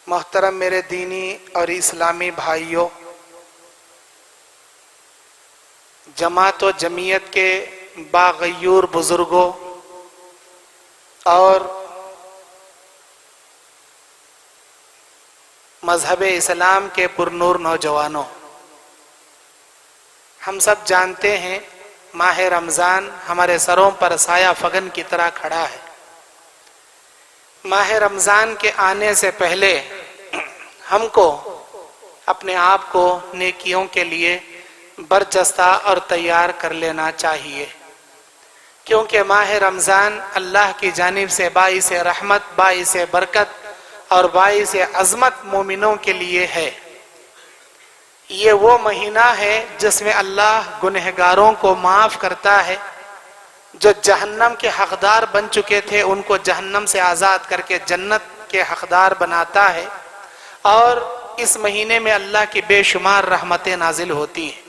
محترم میرے دینی اور اسلامی بھائیوں، جماعت و جمعیت کے باغیور بزرگوں اور مذہب اسلام کے پرنور نوجوانوں، ہم سب جانتے ہیں ماہ رمضان ہمارے سروں پر سایہ فگن کی طرح کھڑا ہے۔ ماہ رمضان کے آنے سے پہلے ہم کو اپنے آپ کو نیکیوں کے لیے برجستہ اور تیار کر لینا چاہیے، کیونکہ ماہ رمضان اللہ کی جانب سے باعث رحمت، باعث برکت اور باعث عظمت مومنوں کے لیے ہے۔ یہ وہ مہینہ ہے جس میں اللہ گنہگاروں کو معاف کرتا ہے، جو جہنم کے حقدار بن چکے تھے ان کو جہنم سے آزاد کر کے جنت کے حقدار بناتا ہے، اور اس مہینے میں اللہ کی بے شمار رحمتیں نازل ہوتی ہیں۔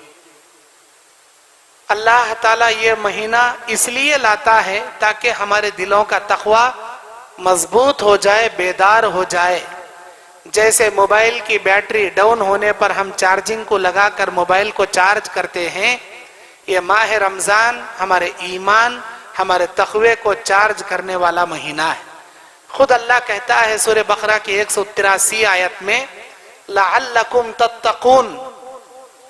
اللہ تعالیٰ یہ مہینہ اس لیے لاتا ہے تاکہ ہمارے دلوں کا تقوی مضبوط ہو جائے، بیدار ہو جائے۔ جیسے موبائل کی بیٹری ڈاؤن ہونے پر ہم چارجنگ کو لگا کر موبائل کو چارج کرتے ہیں، یہ ماہ رمضان ہمارے ایمان، ہمارے تقوی کو چارج کرنے والا مہینہ ہے۔ خود اللہ کہتا ہے سورہ بقرہ کی 183 آیت میں، لعلکم تتقون،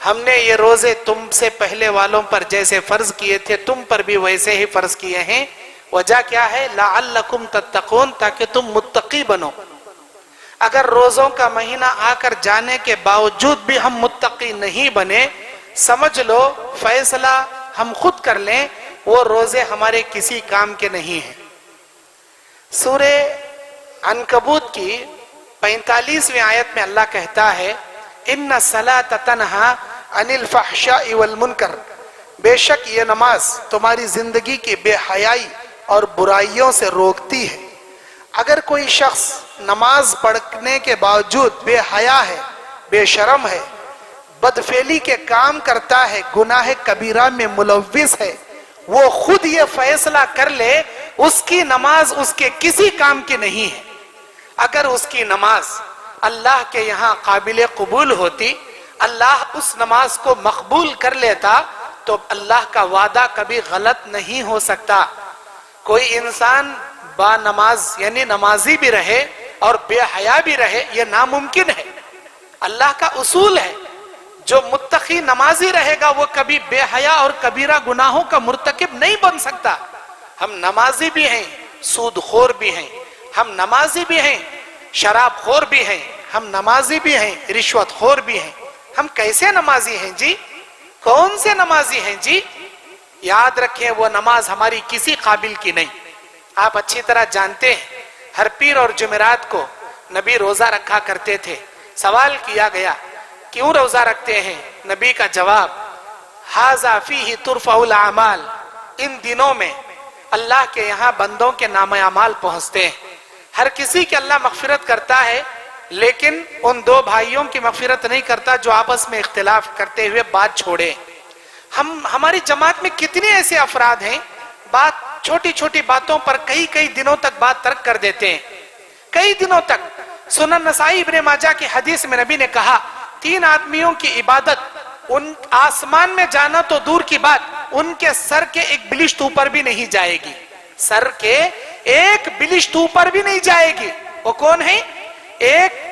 ہم نے یہ روزے تم سے پہلے والوں پر جیسے فرض کیے تھے تم پر بھی ویسے ہی فرض کیے ہیں۔ وجہ کیا ہے؟ لعلکم تتقون، تاکہ تم متقی بنو۔ اگر روزوں کا مہینہ آ کر جانے کے باوجود بھی ہم متقی نہیں بنے، سمجھ لو فیصلہ ہم خود کر لیں، وہ روزے ہمارے کسی کام کے نہیں ہیں۔ سورہ عنکبوت کی 45ویں آیت میں اللہ کہتا ہے، ان الصلاۃ تنہی عن الفحشاء والمنکر، بے شک یہ نماز تمہاری زندگی کی بے حیائی اور برائیوں سے روکتی ہے۔ اگر کوئی شخص نماز پڑھنے کے باوجود بے حیا ہے، بے شرم ہے، بدفعلی کے کام کرتا ہے، گناہ کبیرہ میں ملوث ہے، وہ خود یہ فیصلہ کر لے اس کی نماز اس کے کسی کام کی نہیں ہے۔ اگر اس کی نماز اللہ کے یہاں قابل قبول ہوتی، اللہ اس نماز کو مقبول کر لیتا، تو اللہ کا وعدہ کبھی غلط نہیں ہو سکتا۔ کوئی انسان با نماز یعنی نمازی بھی رہے اور بے حیا بھی رہے، یہ ناممکن ہے۔ اللہ کا اصول ہے، جو متقی نمازی رہے گا وہ کبھی بے حیا اور کبیرہ گناہوں کا مرتکب نہیں بن سکتا۔ ہم نمازی بھی ہیں، سود خور بھی ہیں، ہم نمازی بھی ہیں، شراب خور بھی ہیں، ہم نمازی بھی ہیں، رشوت خور بھی ہیں۔ ہم کیسے نمازی ہیں جی؟ کون سے نمازی ہیں جی؟ یاد رکھیں وہ نماز ہماری کسی قابل کی نہیں۔ آپ اچھی طرح جانتے ہیں ہر پیر اور جمعرات کو نبی روزہ رکھا کرتے تھے۔ سوال کیا گیا کیوں روزہ رکھتے ہیں؟ نبی کا جواب، ھذا فیہ ترفع الاعمال، ان دنوں میں اللہ کے یہاں بندوں کے نام اعمال پہنچتے ہیں۔ ہر کسی کی اللہ مغفرت کرتا ہے، لیکن ان دو بھائیوں کی مغفرت نہیں کرتا جو آپس میں اختلاف کرتے ہوئے بات چھوڑے۔ ہماری جماعت میں کتنے ایسے افراد ہیں بات چھوٹی چھوٹی باتوں پر کئی دنوں تک بات ترک کر دیتے ہیں، کئی دنوں تک۔ سنن نسائی ابن ماجہ کی حدیث میں نبی نے کہا، 3 آدمیوں کی عبادت ان آسمان میں جانا تو دور کی بات، ان کے سر کے ایک بلشت اوپر بھی نہیں جائے گی، سر کے ایک بلشت اوپر بھی نہیں جائے گی۔ وہ کون ہے؟ ایک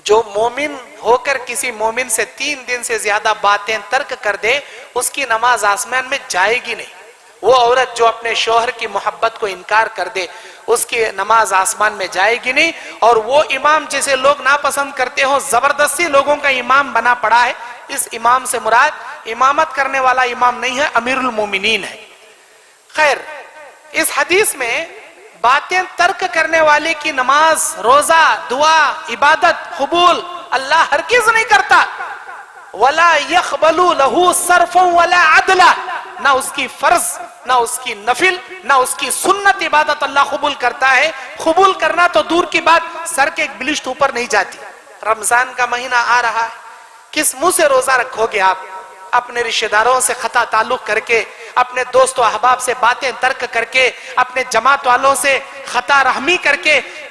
جو مومن ہو کر کسی مومن سے 3 دن سے زیادہ باتیں ترک کر دے، اس کی نماز آسمان میں جائے گی نہیں۔ وہ عورت جو اپنے شوہر کی محبت کو انکار کر دے، اس کی نماز آسمان میں جائے گی نہیں۔ اور وہ امام جسے لوگ ناپسند کرتے ہو، زبردستی لوگوں کا امام بنا پڑا ہے، اس امام سے مراد امامت کرنے والا امام نہیں ہے، امیر المومنین ہے۔ خیر، اس حدیث میں باتیں ترک کرنے والے کی نماز، روزہ، دعا، عبادت قبول اللہ ہرگز نہیں کرتا۔ وَلَا يَقْبَلُ لَهُ صَرْفًا وَلَا عَدْلًا، نہ اس کی فرض، نہ اس کی نفل، نہ اس کی سنت عبادت اللہ قبول کرتا ہے۔ قبول کرنا تو دور کی بات، سر کے ایک بلشت اوپر نہیں جاتی۔ رمضان کا مہینہ آ رہا ہے، کس منہ سے روزہ رکھو گے آپ؟ اپنے رشتہ داروں سے قطع تعلق کر کے، اپنے دوست و احباب سے باتیں ترک کر کے، اپنے جماعت والوں سے خطا رحمی کر کے،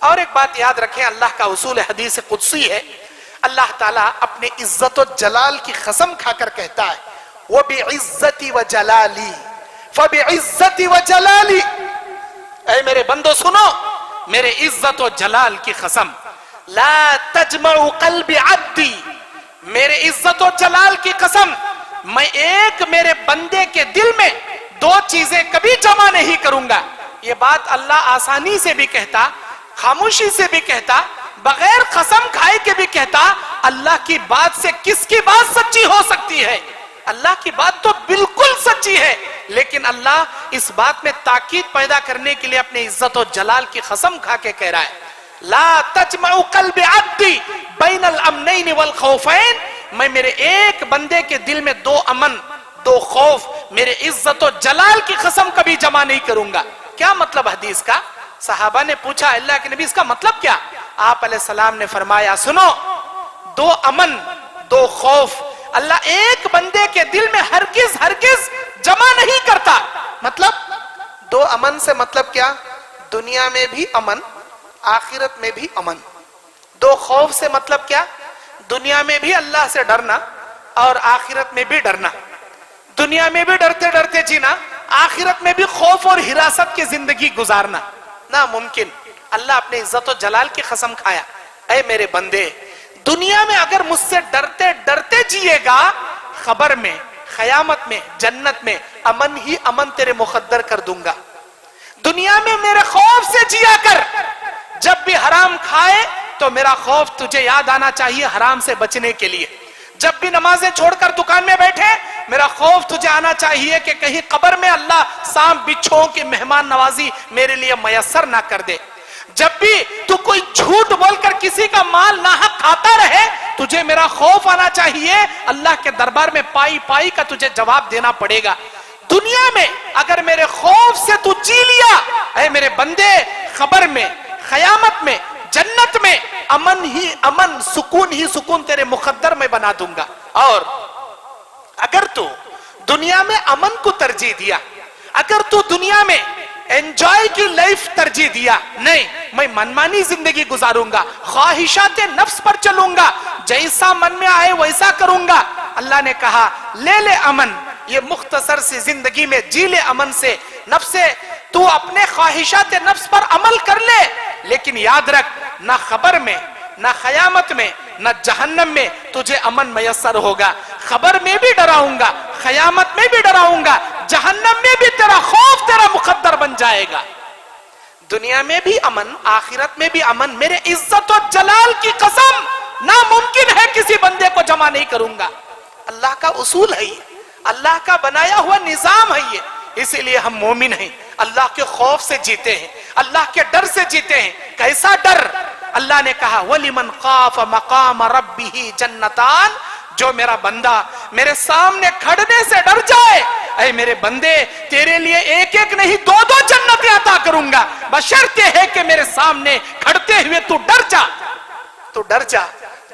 اور ایک بات یاد رکھیں، اللہ کا اصول حدیث قدسی ہے، اللہ تعالیٰ اپنے عزت و جلال کی قسم کھا کر کہتا ہے وَبِعِزَّتِ وَجَلَالِي فَبِعِزَّتِ وَجَلَالِي، اے میرے بندو سنو، میرے عزت و جلال کی قسم، لا تجمع قلب عبدی، میرے عزت و جلال کی قسم، میں ایک میرے بندے کے دل میں دو چیزیں کبھی جمع نہیں کروں گا۔ یہ بات اللہ آسانی سے بھی کہتا، خاموشی سے بھی کہتا، بغیر قسم کھائے کے بھی کہتا۔ اللہ کی بات سے کس کی بات سچی ہو سکتی ہے؟ اللہ کی بات تو بالکل سچی ہے، لیکن اللہ اس بات میں تاکید پیدا کرنے کے لیے اپنے عزت و جلال کی قسم کھا کے کہہ رہا ہے لا تجمع قلب عبدی بین الامنین والخوفین، میں میرے ایک بندے کے دل میں دو امن دو خوف، میرے عزت و جلال کی قسم کبھی جمع نہیں کروں گا۔ کیا مطلب حدیث کا؟ صحابہ نے پوچھا اللہ کے نبی اس کا مطلب کیا؟ آپ علیہ السلام نے فرمایا سنو، دو امن دو خوف اللہ ایک بندے کے دل میں ہرگز جمع نہیں کرتا۔ مطلب دو امن سے مطلب کیا؟ دنیا میں بھی امن، آخرت میں بھی امن۔ دو خوف سے مطلب کیا؟ دنیا میں بھی اللہ سے ڈرنا اور آخرت میں بھی ڈرنا۔ دنیا میں بھی ڈرتے ڈرتے جینا، آخرت میں بھی خوف اور حراست کی زندگی گزارنا ناممکن۔ اللہ اپنے عزت و جلال کی قسم کھایا اے میرے بندے، دنیا میں اگر مجھ سے ڈرتے ڈرتے جیے گا، خبر میں قیامت میں جنت میں امن ہی امن تیرے مقدر کر دوں گا۔ دنیا میں میرے خوف سے جیا کر، جب بھی حرام کھائے تو میرا خوف تجھے یاد آنا چاہیے حرام سے بچنے کے لیے۔ جب بھی نمازیں چھوڑ کر دکان میں بیٹھے، میرا خوف تجھے آنا چاہیے کہ کہیں قبر میں اللہ سانپ بچھوؤں کی مہمان نوازی میرے لیے میسر نہ کر دے۔ جب بھی تو کوئی جھوٹ بول کر کسی کا مال ناحق کھاتا رہے، تجھے میرا خوف آنا چاہیے اللہ کے دربار میں پائی پائی کا تجھے جواب دینا پڑے گا۔ دنیا میں اگر میرے خوف سے تو جی لیا، اے میرے بندے، خبر میں قیامت میں جنت میں امن ہی امن، سکون ہی سکون تیرے مقدر میں بنا دوں گا۔ اور اگر تو دنیا میں امن کو ترجیح دیا، اگر تو دنیا میں انجوائے کی لائف ترجیح دیا، نہیں میں منمانی زندگی گزاروں گا، خواہشات نفس پر چلوں گا، جیسا من میں آئے ویسا کروں گا، اللہ نے کہا لے لے امن، یہ مختصر سی زندگی میں جی لے امن سے، نفس سے تو اپنے خواہشات نفس پر عمل کر لے، لیکن یاد رکھ نہ خبر میں نہ قیامت میں نہ جہنم میں تجھے امن میسر ہوگا۔ خبر میں بھی ڈراؤں گا، قیامت میں بھی ڈراؤں گا، جہنم میں بھی تیرا خوف تیرا مقدر بن جائے گا۔ دنیا میں بھی امن، آخرت میں بھی امن، میرے عزت و جلال کی قسم ناممکن ہے کسی بندے کو جمع نہیں کروں گا۔ اللہ کا اصول ہے یہ، اللہ کا بنایا ہوا نظام ہے یہ، اسی لیے ہم مومن ہیں، اللہ کے خوف سے جیتے ہیں، اللہ کے ڈر سے جیتے ہیں۔ کیسا ڈر؟ اللہ نے کہا وَلِمَنْ خَافَ مَقَامَ رَبِّهِ جَنَّتَانِ، جو میرا بندہ میرے سامنے کھڑنے سے ڈر جائے، اے میرے بندے تیرے لیے ایک ایک نہیں دو دو جنتیں عطا کروں گا، بشرط یہ ہے کہ میرے سامنے کھڑتے ہوئے تو ڈر جا،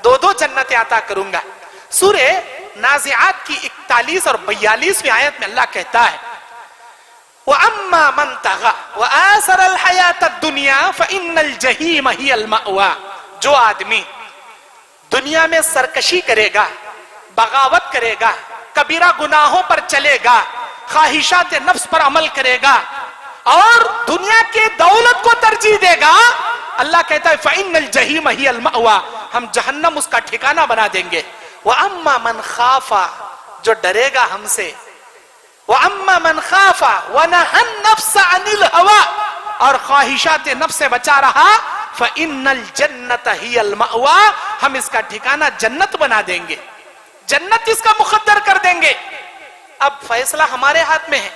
دو دو جنتیں عطا کروں گا۔ سورہ نازعات کی 41 اور 42ویں آیت میں اللہ کہتا ہے وَأَمَّا مَنْ تَغَى وَآثَرَ الْحَيَاةَ الدُّنْيَا فَإِنَّ الْجَحِيمَ هِيَ الْمَأْوَى، جو آدمی دنیا میں سرکشی کرے گا، بغاوت کرے گا، کبیرہ گناہوں پر چلے گا، خواہشات نفس پر عمل کرے گا اور دنیا کے دولت کو ترجیح دے گا، اللہ کہتا ہے فَإِنَّ الْجَحِيمَ هِيَ الْمَأْوَى، ہم جہنم اس کا ٹھکانہ بنا دیں گے۔ وَأَمَّا مَنْ خَافَ، جو ڈرے گا ہم سے، وَأَمَّا مَنْ خَافَ وَنَهَى النَّفْسَ عَنِ الْهَوَىٰ، اور خواہشات نفس سے بچا رہا، فَإِنَّ الْجَنَّةَ هِيَ الْمَأْوَىٰ، ہم اس کا ٹھکانہ جنت بنا دیں گے، جنت اس کا مقدر کر دیں گے۔ اب فیصلہ ہمارے ہاتھ میں ہے،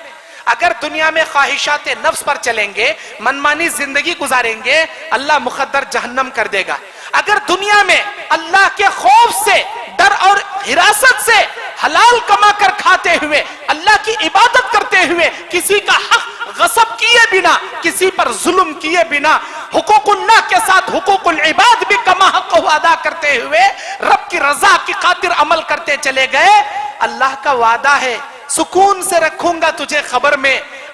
اگر دنیا میں خواہشات نفس پر چلیں گے، منمانی زندگی گزاریں گے، اللہ مقدر جہنم کر دے گا۔ اگر دنیا میں اللہ کے خوف سے، ڈر اور حراست سے حلال کما کر کھاتے ہوئے، اللہ کی عبادت کرتے ہوئے، کسی کا حق غصب کیے بنا، کسی پر ظلم کیے بنا، حقوق اللہ کے ساتھ حقوق العباد بھی کما حق کو ادا کرتے ہوئے رب کی رضا کی خاطر عمل کرتے چلے گئے، اللہ کا وعدہ ہے سکون سے رکھوں گا تجھے خبر میں،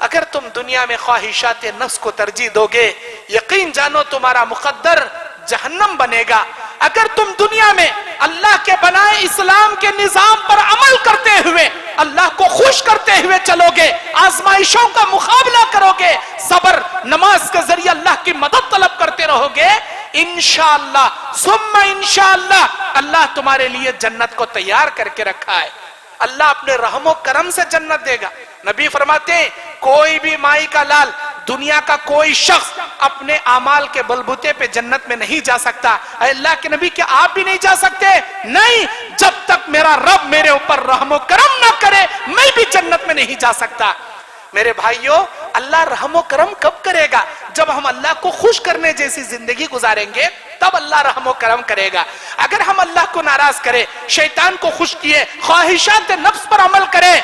اگر تم دنیا میں خواہشات نفس کو ترجیح دو گے یقین جانو تمہارا مقدر جہنم بنے گا. اگر تم دنیا میں اللہ کے بنائے اسلام کے نظام پر عمل کرتے ہوئے اللہ کو خوش کرتے ہوئے چلو گے, آزمائشوں کا مقابلہ کرو گے, صبر نماز کے ذریعے اللہ کی مدد طلب کرتے رہو گے, انشاءاللہ ثم انشاءاللہ اللہ تمہارے لیے جنت کو تیار کر کے رکھا ہے. اللہ اپنے رحم و کرم سے جنت دے گا. نبی فرماتے ہیں کوئی بھی مائی کا لال دنیا کا کوئی شخص اپنے اعمال کے بلبوتے پہ جنت میں نہیں جا سکتا. اے اللہ کے نبی کیا آپ بھی نہیں جا سکتے؟ نہیں, جب تک میرا رب میرے اوپر رحم و کرم نہ کرے میں بھی جنت میں نہیں جا سکتا. میرے بھائیوں, اللہ رحم و کرم کب کرے گا؟ جب ہم اللہ کو خوش کرنے جیسی زندگی گزاریں گے تب اللہ رحم و کرم کرے گا. اگر ہم اللہ کو ناراض کریں, شیطان کو خوش کیے, خواہشات نفس پر عمل کریں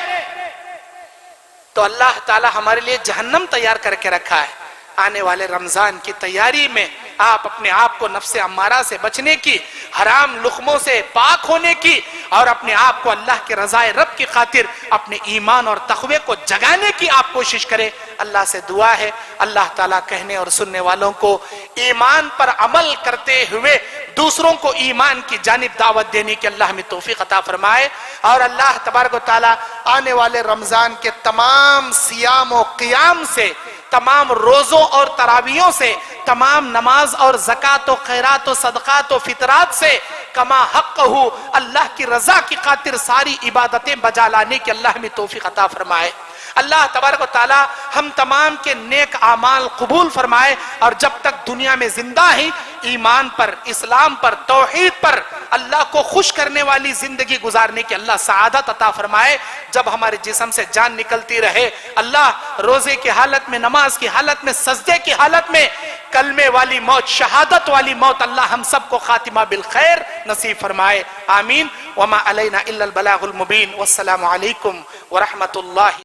تو اللہ تعالی ہمارے لیے جہنم تیار کر کے رکھا ہے. آنے والے رمضان کی تیاری میں آپ اپنے آپ کو نفس امارہ سے بچنے کی, حرام لقموں سے پاک ہونے کی اور اپنے آپ کو اللہ کے رضائے رب کی خاطر اپنے ایمان اور تقوی کو جگانے کی آپ کوشش کریں. اللہ سے دعا ہے اللہ تعالیٰ کہنے اور سننے والوں کو ایمان پر عمل کرتے ہوئے دوسروں کو ایمان کی جانب دعوت دینے کی اللہ ہمیں توفیق عطا فرمائے. اور اللہ تبارک و تعالیٰ آنے والے رمضان کے تمام صیام و قیام سے, تمام روزوں اور تراویحوں سے, تمام نماز اور زکوٰۃ و خیرات و صدقات و فطرات سے کما حق ہو اللہ کی رضا کی خاطر ساری عبادتیں بجا لانے کی اللہ ہمیں توفیق عطا فرمائے. اللہ تبارک و تعالی ہم تمام کے نیک اعمال قبول فرمائے اور جب تک دنیا میں زندہ ہیں ایمان پر, اسلام پر, توحید پر, اللہ کو خوش کرنے والی زندگی گزارنے کی اللہ سعادت عطا فرمائے. جب ہمارے جسم سے جان نکلتی رہے اللہ روزے کی حالت میں, نماز کی حالت میں, سجدے کی حالت میں, کلمے والی موت, شہادت والی موت اللہ ہم سب کو خاتمہ بالخیر نصیب فرمائے. آمین. وما علینا الا البلاغ المبین. والسلام علیکم ورحمۃ اللہ.